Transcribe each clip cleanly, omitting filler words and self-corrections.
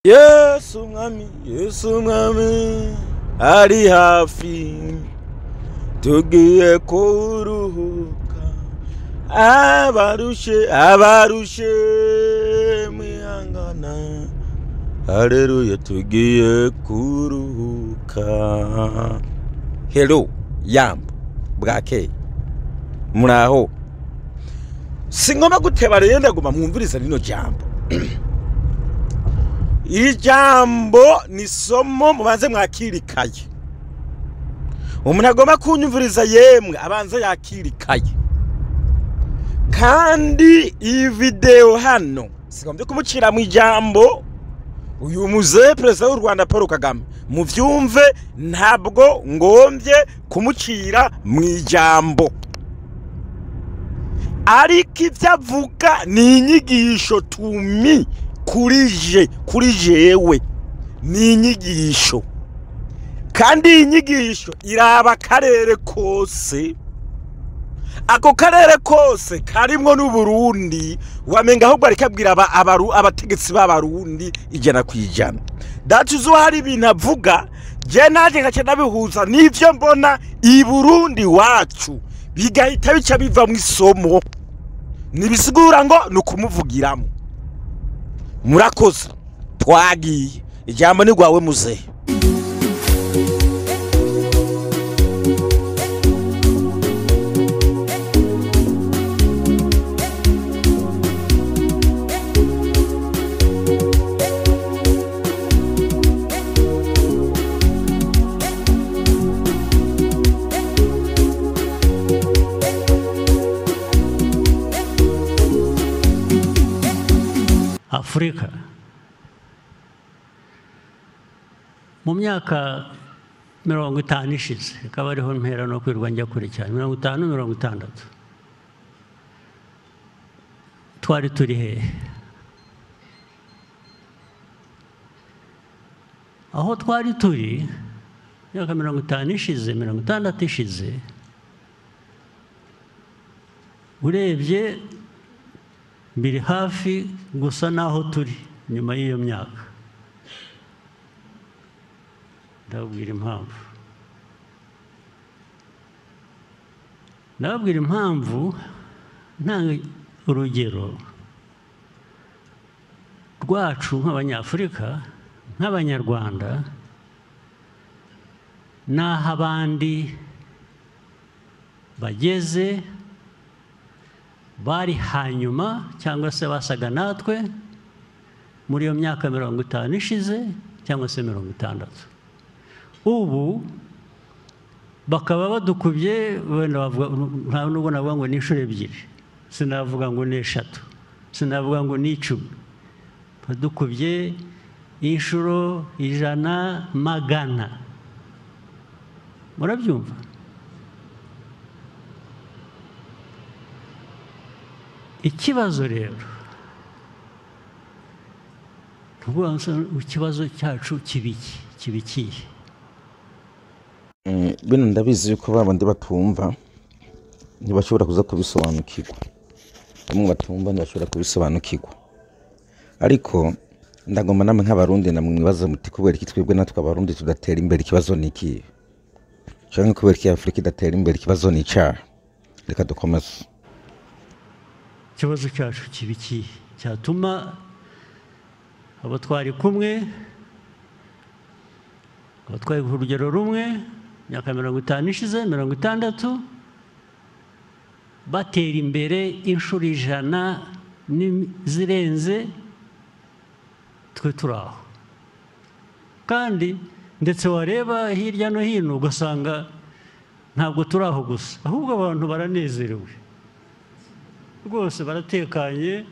Yesu mwami ari hafi tugiye kuruhuka abarushe mwihangana haleluya tugiye kuruhuka. Hello Yambo bwake muraho singoma guteba rero ndaguma mwumviriza rino jambo. Ijambo ni somo mubanze mwakirikaye. Umuntu agomba kunyumviriza yemwe abanza yakirikaye. Kandi iyi video hano sigombye kumucira mu ijambo uyu muze president w'u Rwanda Paul Kagame muvyumve, ntabwo ngombye kumucira mu ijambo, ariko ivyavuga ni inyigisho tumi kuri jewe ni inyigisho, kandi inyigisho iraba karere kose. Ako karere kose karimwo n'u Burundi, wamenga ahubwo arikabwira abategetsi b'abarundi ijana kwijana. Datuzo hari ibintu avuga je naje ngace nabihuza n'ivyo mbona i Burundi wacu, bigahita bica biva mu isomo, nibisigura ngo nukumuvugiramo. Murakoze twagiye ijambo ni gwawe muze. Afrika mu myaka 50 ishize, ikaba ariho mpera no kwirwa njya kure cyane, 50-60 twari turi he? Aho twari turi myaka 50 ishize, 60 ishize, urebye biri hafi gusa naho turi nyuma y'iyo myaka. Ndabwira impamvu nta urugero rwacu nk'abanyafurika, nk'abanyarwanda, n'aho abandi bageze bari hanyuma cyangwa se basaga natwe muri iyo myaka 50 ishize cyangwa se 60. Ubu bakaba badukubye, wenda bavuga nta nubwo navuga ngo ni inshuro ebyiri, sinavuga ngo ni 3, sinavuga ngo ni 10, badukubye inshuro 100 magana. Murabyumva? Ikibazo rero ikibazo cyacu kibikiye bino ndabizi yuko babandi batumva ntibashobora kuza kubisobanukirwa, bamwe batumva ntibashobora kubisobanukirwa, ariko ndagomba namwe nk'abarundi namwe mwibaza muti kubera iki twebwe natwe abarundi tudatera imbere? Ikibazo ni iki? Cyangwa kubera iki Afrika idatera imbere? Ikibazo ni icyaha. Reka dukomeze. Ikibazo cyacu kibiki cyatuma abo twari kumwe, abo twari ku rugero rumwe myaka 50 ishize, 60, batera imbere inshuro 100 zirenze twe turaho. Kandi ndetse wareba hirya no hino ugasanga ntabwo turaho gusa, ahubwo abantu baranezerewe rwose, baratekanye,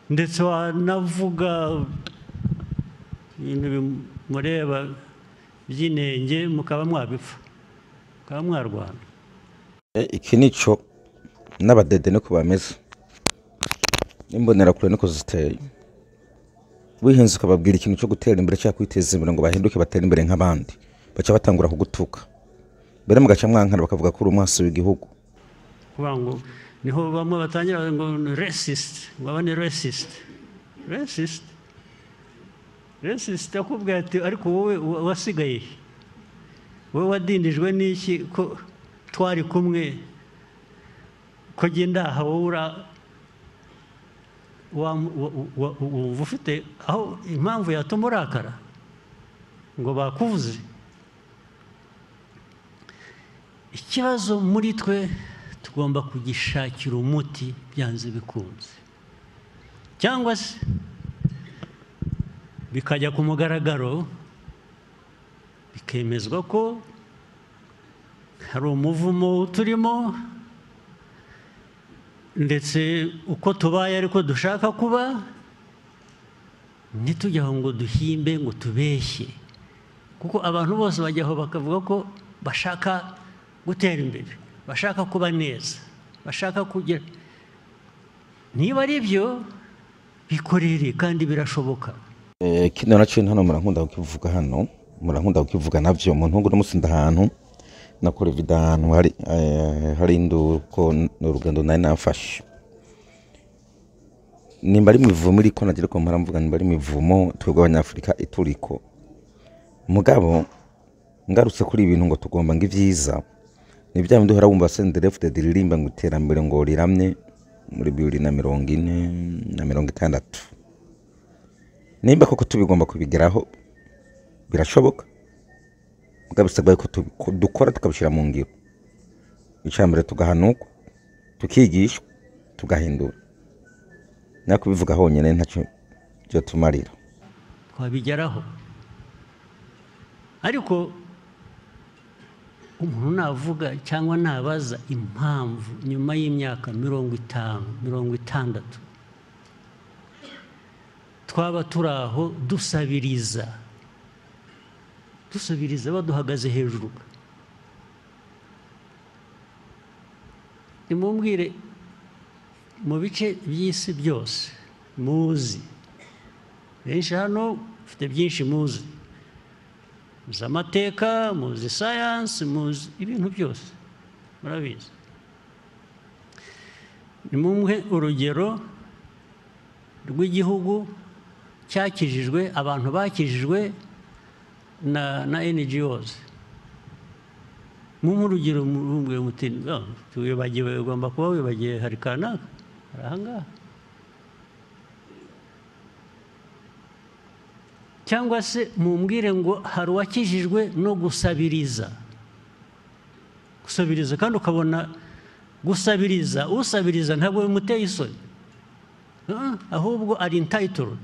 ndetse wanavuga ibintu bimureba by'inenge mukaba mwabipfa, mukaba mwarwana. Iki nico n'abadede niko bameze, imbonera kure niko ziteye. Wihenze ukababwira ikintu cyo gutera imbere cyangwa kwiteza imbere ngo bahinduke batera imbere nk'abandi, baca batangura kugutuka, mbere mugaca mwankana bakavuga ko uri umwasi w'igihugu. Kuvuga ngo niho bamwe batangira ngo racist, ngo abane racist. resi sitakubwira ati ariko wowe wasigaye wowe wadindijwe n'iki ko twari kumwe ko genda aha wowe wumva ufite aho impamvu yatuma urakara ngo bakuvuze. Ikibazo muri twe tugomba kugishakira umuti byanze bikunze, cyangwa se bikajya ku mugaragaro bikemezwa ko hari umuvumo turimo, ndetse uko tubaye ariko dushaka kuba, ntitujyaho ngo duhimbe ngo tubeshye, kuko abantu bose bajyaho bakavuga ko bashaka gutera imbere, bashaka kuba neza, bashaka kugira. Niba ari byo bikorere kandi birashoboka. Kino nacyo hano murankunda kukivuga hano, murankunda kukivuga navyo mu ntungu n'umusinda ahantu nakora vidano hari induko n'urugendo nari nafashe. Nimba ari mivumo iriko nagira ko mvuga nimba ari mivumo twebwe abanyafrika ituriko. Mugabo ngarutse kuri ibintu ngo tugomba ngo ivyiza ni bya bindi uhora wumva CNDD-FDD diririmba ngo iterambere ngo riramye muri 2040 na 60. Nimba koko tubigomba kubigeraho birashoboka, mugabo bisabwa ko dukora tukabishira mu ngiro. Icambere tugahanuka, tukigishwa, tugahindura. Nakubivuga honyene ntacyo byo tumarira. Twabigeraho. Ariko umuntu navuga cyangwa nabaza impamvu nyuma y'imyaka 50, 60 twaba turaho dusabiriza baduhagaze hejuru. Nimumbwire mu bice by'isi byose muzi, benshi hano ufite byinshi muzi, muzi amateka, muzi science, muzi ibintu byose murabizi. Nimumwe urugero rw'igihugu cyakijijwe, abantu bakijijwe na NGOs. Mu rugero murumwe muti tuwibagiwe, ugomba kuba wibagiye hari kanaka ahangaha, cyangwa se mumbwire ngo hari uwakijijwe no gusabiriza kandi ukabona gusabiriza, usabiriza ntabwo bimuteye isoni, ahubwo ari entitled.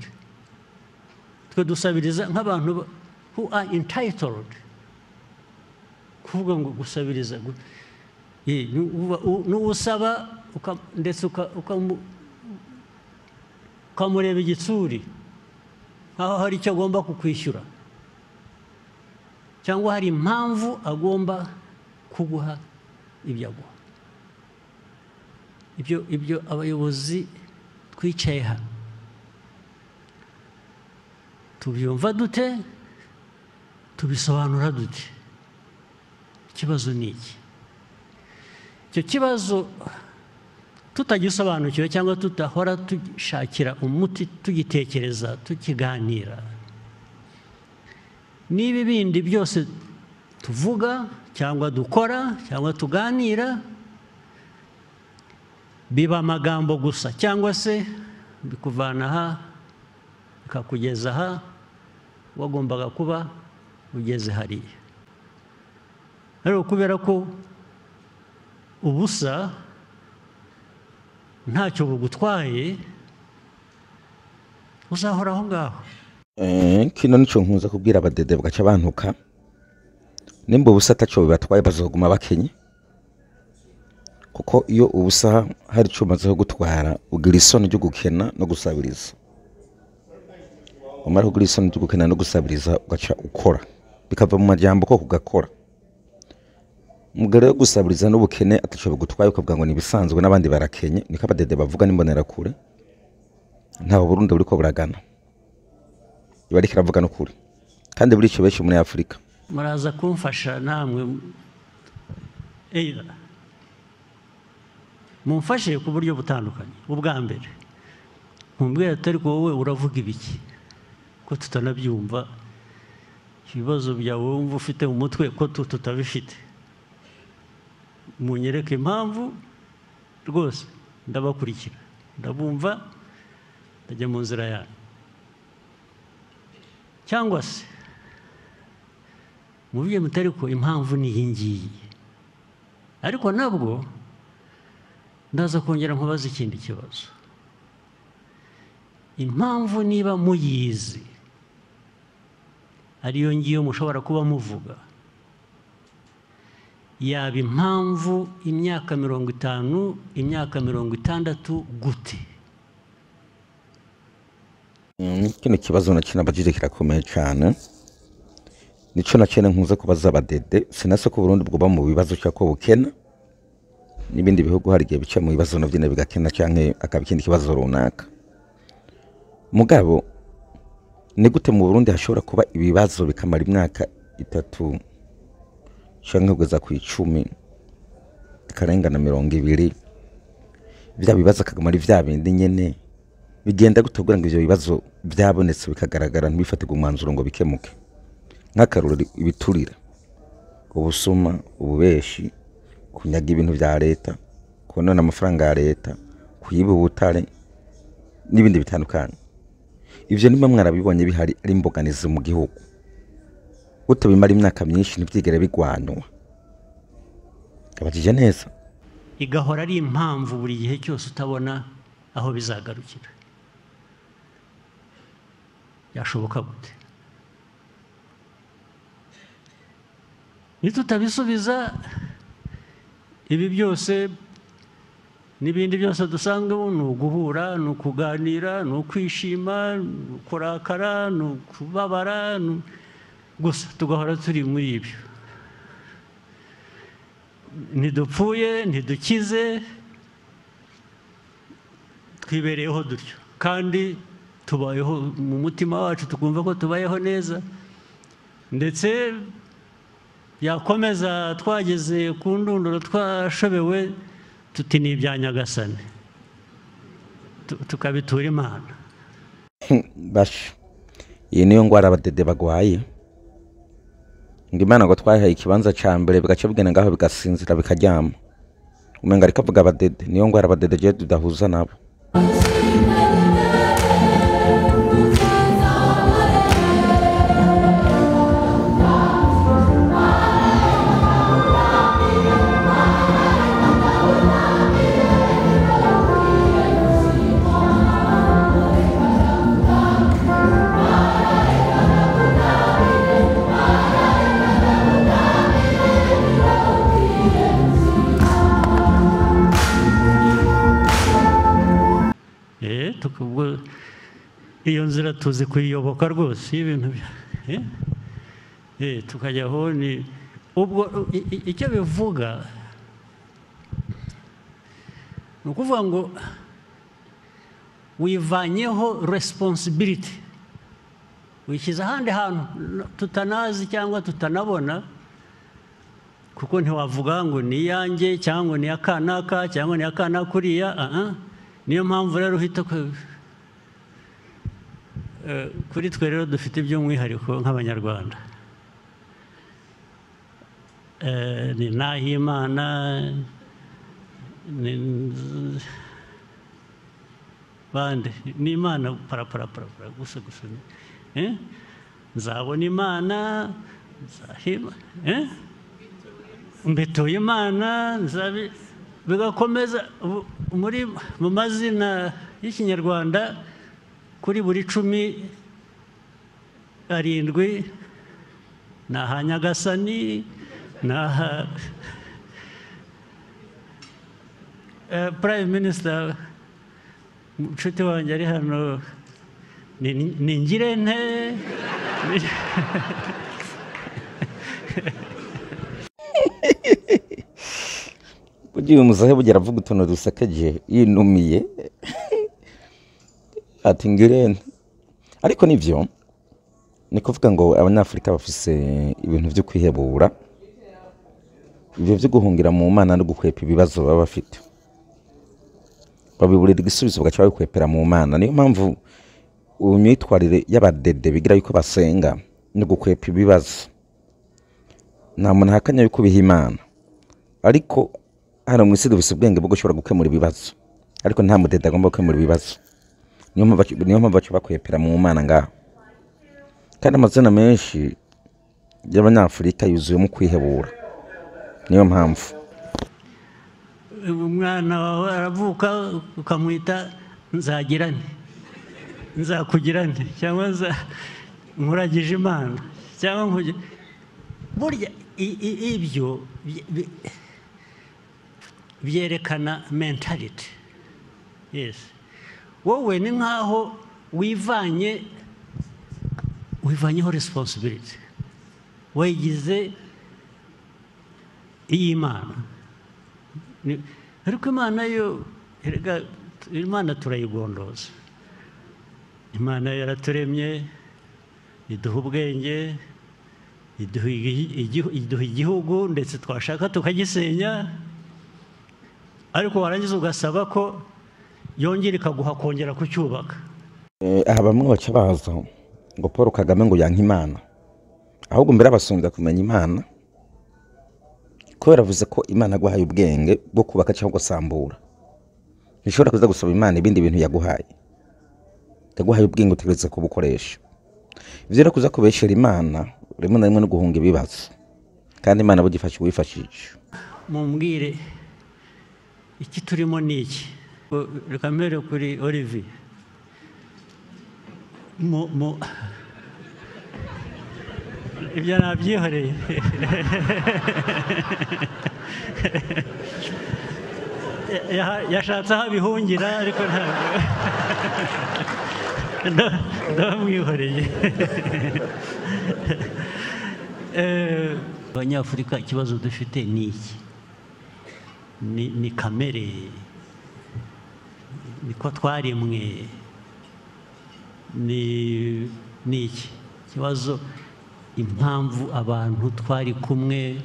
Twe dusabiriza nk'abantu who are entitled, kuvuga ngo gusabiriza n'usaba ndetse ukamureba igitsuri aho hari icyo agomba kukwishyura, cyangwa hari impamvu agomba kuguha ibyo aguha. Ibyo abayobozi twicaye hano tubyumva dute, tubisobanura dute? Ikibazo ni iki? Icyo kibazo tutagisobanukiwe cyangwa tutahora tushakira umuti, tugitekereza, tukiganira, niba ibindi byose tuvuga cyangwa dukora cyangwa tuganira biba amagambo gusa, cyangwa se bikuvana aha bikakugeza aha wagombaga kuba ugeze hariya. Ariko kubera ko ubusa ntacyo bugutwaye, uzahora aho ngaho. Kino nico nkunza kubwira abadede bagaca bantuka, nimba ubusa ataco bibatwaye bazoguma bakenye, kuko iyo ubusa hari ico umazeho gutwara ugira isoni ryo gukena no gusabiriza. Umara kugira isoni ryo gukena no gusabiriza ugaca ukora, bikava mu majambo ko kugakora. Mugere yo gusabiriza n'ubukene ataco bigutwaye ukavuga ngo nibisanzwe n'abandi barakenye, niko abadede bavuga n'imbonera kure. Ntaho Burundi buriko buragana, bari kiravuga no kure, kandi buri cyo benshi muri Afrika. Muraza kumfasha namwe, mumfashe ku buryo butandukanye. Ubwa mbere mumbwira atari ko wowe uravuga ibiki, ko tutanabyumva ibibazo byawe wumva ufite mu mutwe ko tutabifite munyereke impamvu rwose ndabakurikira ndabumva ndajya mu nzira yanyu cyangwa se mubiye mutari ko impamvu ni iyi ngiyi ariko nabwo ndaza kongera nkubaza ikindi kibazo impamvu niba muyizi ariyo ngiyo mushobora kuba muvuga yaba impamvu imyaka 50 imyaka 60 gute kino kibazo nakina bajije kirakomeye cyane nico nakene nkuze kubaza abadede sinase ko Burundi bwo mu bibazo cyako bukena nibindi bihugu hari gihe bica mu bibazo navyo bigakena canke akabikindi kibazo runaka mugabo ni gute mu Burundi hashobora kuba ibibazo bikamara imyaka 3 canke kugeza ku 10 karengana 20 bya bibazo kagamara ivya bindi nyene bigenda gutogura ngo ivyo bibazo byabonetse bikagaragara ntibifatirwe umwanzuro ngo bikemuke nk'akaruri ibiturira ubusuma ububeshi kunyaga ibintu vya leta konona amafaranga ya leta kuyiba ubutare n'ibindi bitandukanye ivyo nimwe mwarabibonye bihari ari imboganizi mu gihugu gute bimara imyaka myinshi ntibyigere bigwanwa kabajije neza igahora ari impamvu buri gihe cyose utabona aho bizagarukira yashoboka gute nitutabisubiza ibi byose n'ibindi byose dusanzwe ni uguhura ni ukuganira ni ukwishima ni ukurakara ni ukubabara gusa tugahora turi muri ibyo ntidupfuye ntidukize twibereyeho dutyo kandi tubayeho mu mutima wacu tukumva ko tubayeho neza ndetse yakomeza twageze ku ndunduro twashobewe tuti ni ibya Nyagasani tukabitura Imana basha iyi niyo ngwara abadede bagwaye ngo Imana ngo twahaye ikibanza ca mbere bigaca bigena ngaho bigasinzira bikaryama umenga ariko avuga abadede niyo ngwara abadede je tudahuza nabo iyo nzira tuzi kuyiyoboka rwose ibintu tukajyaho ni ubwo icyo bivuga ni ukuvuga ngo wivanyeho responsibility wishyize ahandi hantu tutanazi cyangwa tutanabona kuko ntiwavuga ngo ni iyanjye cyangwa ni akanaka cyangwa ni akanaka uriya niyo mpamvu rero uhita kuri twe rero dufite iby'umwihariko nk'abanyarwanda ni Nahimana bande ni Imana parapara gusa nzabona Imana nzahima mbetoye Imana bigakomeza mu mazina y'ikinyarwanda kuri buri 17 naha Nyagasani naha Prime Minister nshuti wanjye ari hano ni Ngirente ugiye umuzahe bugira avuga utuntu dusekeje yinumiye ati Ngirente ariko nivyo ni kuvuga ngo abanyafrika bafise ibintu byo kwihebura ibyo byo guhungira mu Mana no gukwepa ibibazo baba bafite babiburira igisubizo bagaca babikwepera mu Mana niyo mpamvu imyitwarire y'abadede bigira yuko basenga ni gukwepa ibibazo. Nta muntu ahakanya yuko biha Imana, ariko hano mu isi dufise ubwenge bwo gushobora gukemura ibibazo, ariko nta mudede agomba gukemura ibibazo. Niyo mpamvu baca bakwepera mu Mana ngaho. Kandi amazina menshi y'Abanyafurika yuzuyemo kwihebura. Niyo mpamvu umwana wawe aravuka ukamwita Nzagirane, Nzakugirane, cyangwa Nkuragije Imana, cyangwa burya ibyo byerekana mentality. Yes, wowe ni nkaho wivanyeho responsibility, wayigize iy'Imana. Ariko Imana yo, Imana turayigondoza. Imana yaraturemye, iduha ubwenge, iduha igihugu, ndetse twashaka tukagisenya, ariko warangiza ugasaba ko yongera ikaguha kongera kucyubaka. Aha bamwe baca baza ngo Paul Kagame ngo yanka Imana, ahubwo mbere abasumbya kumenya Imana, ko yaravuze ko Imana yaguhaye ubwenge bwo kubaka cyangwa gusambura. Nishobora kuza gusaba Imana ibindi bintu yaguhaye. Yaguhaye ubwenge utegereza kubukoresha. Ivyo rero kuza kubeshera Imana rimwe na rimwe no guhunga ibibazo, kandi Imana bugifasha wifashisha. Mumbwire iki turimo niki? Reka mbere kuri Olivier. Ibyo nabyihoreye. Yashatse aho abihungira, ariko ndamwihoreye. Abanyafurika ikibazo dufite ni iki? Ni kamere, niko twaremwe, ni iki kibazo? Impamvu abantu twari kumwe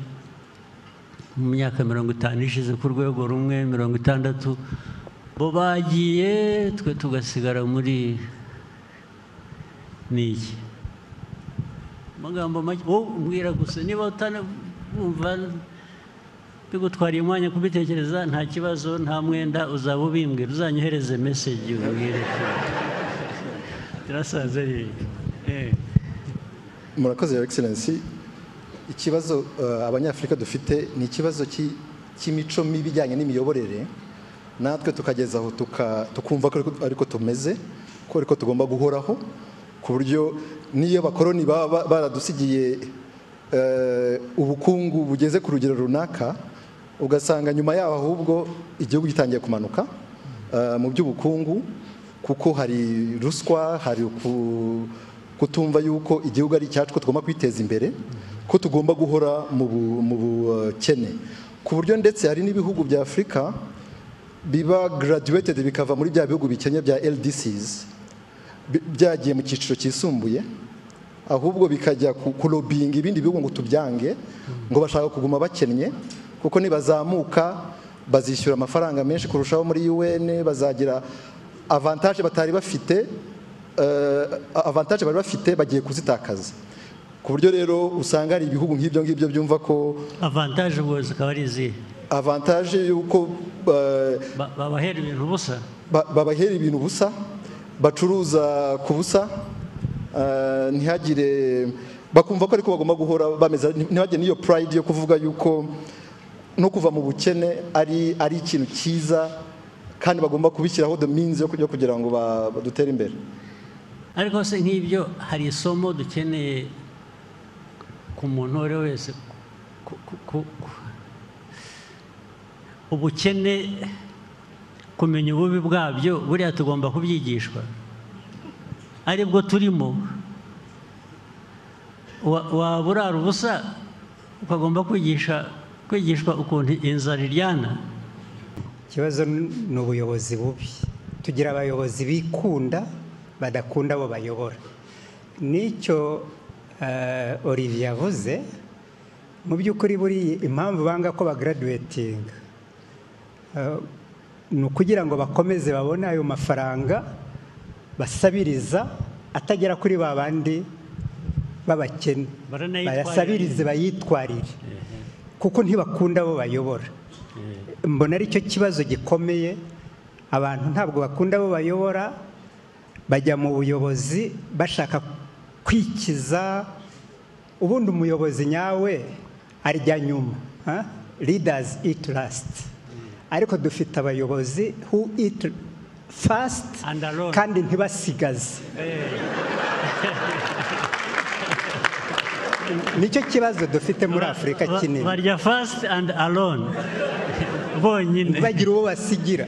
mu myaka 50 ishize ku rwego rumwe, 60 bo bagiye, twe tugasigara muri niki? Magambo make mbwira gusa, niba utanumva bigutwariye umwanya kubitekereza, nta kibazo, nta mwenda, uzaba ubimbwira, uzanyohereze message ubwire. Turasaze. Murakoze, Your Excellency. Ikibazo Abanyafurika dufite ni ikibazo cy'imico mibi ijyanye n'imiyoborere, natwe tukagezaho tukumva ko ariko tumeze, ko ariko tugomba guhoraho, ku buryo niyo bakoroni baradusigiye ubukungu bugeze ku rugero runaka, ugasanga nyuma yaho ahubwo igihugu gitangiye kumanuka mu by'ubukungu, kuko hari ruswa, hari kutumva yuko igihugu ari icyacu, ko tugomba kwiteza imbere, ko tugomba guhora mu bukene, ku buryo ndetse hari n'ibihugu bya Afurika biba graduated bikava muri bya bihugu bikennye bya LDCs, byagiye mu cyiciro cyisumbuye, ahubwo bikajya kulobinga ibindi bihugu ngo tubyange, ngo bashaka kuguma bakennye, kuko nibazamuka bazishyura amafaranga menshi kurushaho muri UN, bazagira avantage batari bafite, avantage bari bafite bagiye kuzitakaza, ku buryo rero usanga ari ibihugu nk'ibyo ngibyo byumva ko avantage ubwo zikaba ari izihe? Avantage yuko babahera ibintu busa, babahera ibintu busa, bacuruza ku busa, ntihagire, bakumva ko ariko bagomba guhora bameze, ntihagire n'iyo pride yo kuvuga yuko no kuva mu bukene ari ikintu cyiza, kandi bagomba kubishyiraho the means yo kugira ngo badutere imbere. Ariko se nk'ibyo, hari isomo dukeneye ku muntu wese wese, ubukene, kumenya ububi bwabyo, buriya tugomba kubyigishwa, aribwo turimo. Waba urara ubusa, ukagomba kwigishwa ukuntu inzara iryana. Ikibazo ni ubuyobozi bubi. Tugira abayobozi bikunda, badakunda abo bayobora. Nicyo Olivier yavuze, mu by'ukuri buri impamvu banga ko bagraduating ni ukugira ngo bakomeze babone ayo mafaranga basabiriza atagera kuri ba bandi b'abakene bayasabirize bayitwarire kuko ntibakunda abo bayobora. Mbona ari cyo kibazo gikomeye, abantu ntabwo bakunda abo bayobora, bajya mu buyobozi bashaka kwikiza. Ubundi umuyobozi nyawe arya nyuma, leaders eat last, ariko dufite abayobozi who eat fast kandi ntibasigaze. Nicyo kibazo dufite muri Afurika kinini, barya fast and alone bonyine bagira uwo basigira.